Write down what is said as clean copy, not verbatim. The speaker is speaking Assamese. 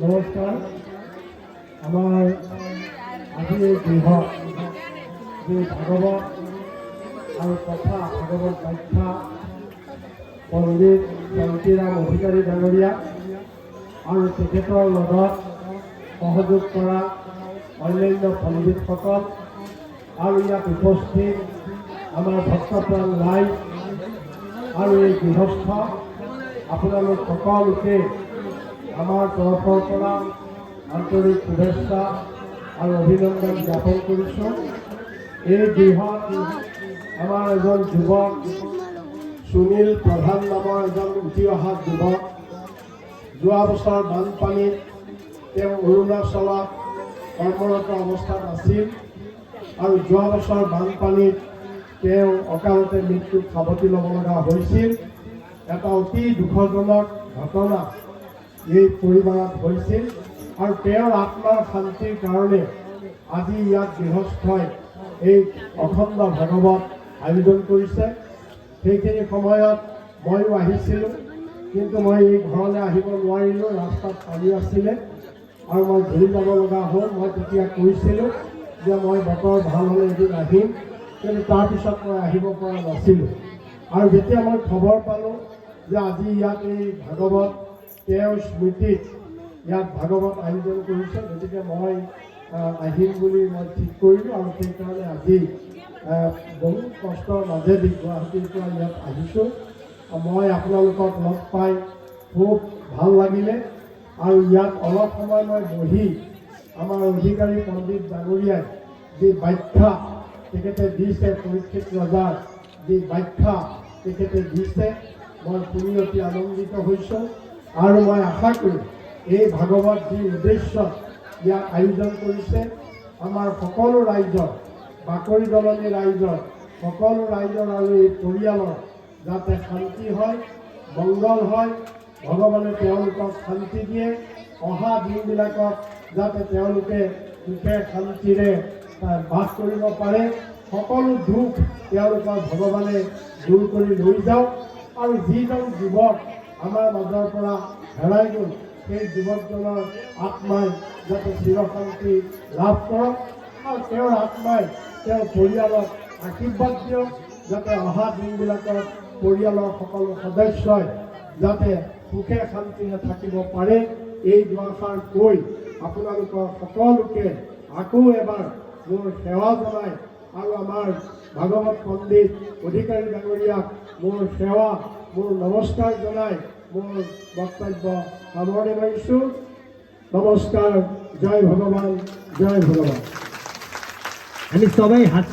নমস্কাৰ। আমাৰ আজি গৃহ যে ভাগৱত আৰু কথা ভাগৱত ব্যাখ্যা পণ্ডিত শান্তিৰাম অধিকাৰী ডাঙৰীয়া আৰু তেখেতৰ লগত সহযোগ কৰা অন্যান্য পণ্ডিতসকল আৰু ইয়াত উপস্থিত আমাৰ ভক্তপ্ৰাণ ৰাইজ আৰু এই গৃহস্থ আপোনালোক সকলোকে আমাৰ তৰফৰ পৰা আন্তৰিক শুভেচ্ছা আৰু অভিনন্দন জ্ঞাপন কৰিছোঁ। এই গৃহত আমাৰ এজন যুৱক সুনীল প্ৰধান নামৰ এজন উঠি অহা যুৱক যোৱা বছৰ বানপানীত তেওঁ অৰুণাচলত কৰ্মৰত অৱস্থাত আছিল আৰু যোৱা বছৰ বানপানীত তেওঁ অকালতে মৃত্যুক সাৱটি ল'ব লগা হৈছিল। এটা অতি দুখজনক ঘটনা এই পৰিবাৰত হৈছিল আৰু তেওঁৰ আত্মাৰ শান্তিৰ কাৰণে আজি ইয়াত গৃহস্থই এই অখণ্ড ভাগৱত আয়োজন কৰিছে। সেইখিনি সময়ত ময়ো আহিছিলোঁ, কিন্তু মই এই ঘৰলৈ আহিব নোৱাৰিলোঁ, ৰাস্তাত পানী আছিলে আৰু মই ঘূৰি যাব লগা হ'ল। মই তেতিয়া কৈছিলোঁ যে মই বতৰ ভাল হ'লে এদিন আহিম, কিন্তু তাৰপিছত মই আহিব পৰা নাছিলোঁ। আৰু যেতিয়া মই খবৰ পালোঁ যে আজি ইয়াত এই ভাগৱত তেওঁৰ স্মৃতিত ইয়াত ভাগৱত আয়োজন কৰিছে, গতিকে মই আহিম বুলি মই ঠিক কৰিলোঁ আৰু সেইকাৰণে আজি বহুত কষ্টৰ মাজেদি গুৱাহাটীৰ পৰা ইয়াত আহিছোঁ। মই আপোনালোকক লগ পাই খুব ভাল লাগিলে আৰু ইয়াত অলপ সময় মই বহি আমাৰ অধিকাৰী পণ্ডিত ডাঙৰীয়াই যি ব্যাখ্যা তেখেতে দিছে, পৰীক্ষিত ৰজাৰ যি ব্যাখ্যা তেখেতে দিছে, মই শুনি অতি আনন্দিত হৈছোঁ। আৰু মই আশা কৰোঁ এই ভাগৱত যি উদ্দেশ্য ইয়াক আয়োজন কৰিছে আমাৰ সকলো ৰাইজৰ, বাকৰি দলনি ৰাইজৰ, সকলো ৰাইজৰ আৰু এই পৰিয়ালৰ যাতে শান্তি হয়, মংগল হয়, ভগৱানে তেওঁলোকক শান্তি দিয়ে, অহা দিনবিলাকত যাতে তেওঁলোকে সুখে শান্তিৰে বাস কৰিব পাৰে, সকলো দুখ তেওঁলোকৰ ভগৱানে দূৰ কৰি লৈ যাওক। আৰু যিজন যুৱক আমাৰ মাজৰ পৰা হেৰাই গ'ল সেই যুৱকজনৰ আত্মাই যাতে চিৰশান্তি লাভ কৰক আৰু তেওঁৰ আত্মাই তেওঁৰ পৰিয়ালক আশীৰ্বাদ দিয়ক, যাতে অহা দিনবিলাকত পৰিয়ালৰ সকলো সদস্যই যাতে সুখে শান্তিৰে থাকিব পাৰে। এই দুআষাৰ কৈ আপোনালোকৰ সকলোকে আকৌ এবাৰ মোৰ সেৱা জনাই আৰু আমাৰ ভাগৱত পণ্ডিত অধিকাৰী ডাঙৰীয়াক মোৰ সেৱা, মোৰ নমস্কাৰ জনাই মোৰ বক্তব্য সামৰণি মাৰিছোঁ। নমস্কাৰ। জয় ভগৱান, জয় ভগৱান। আমি সবাই হাত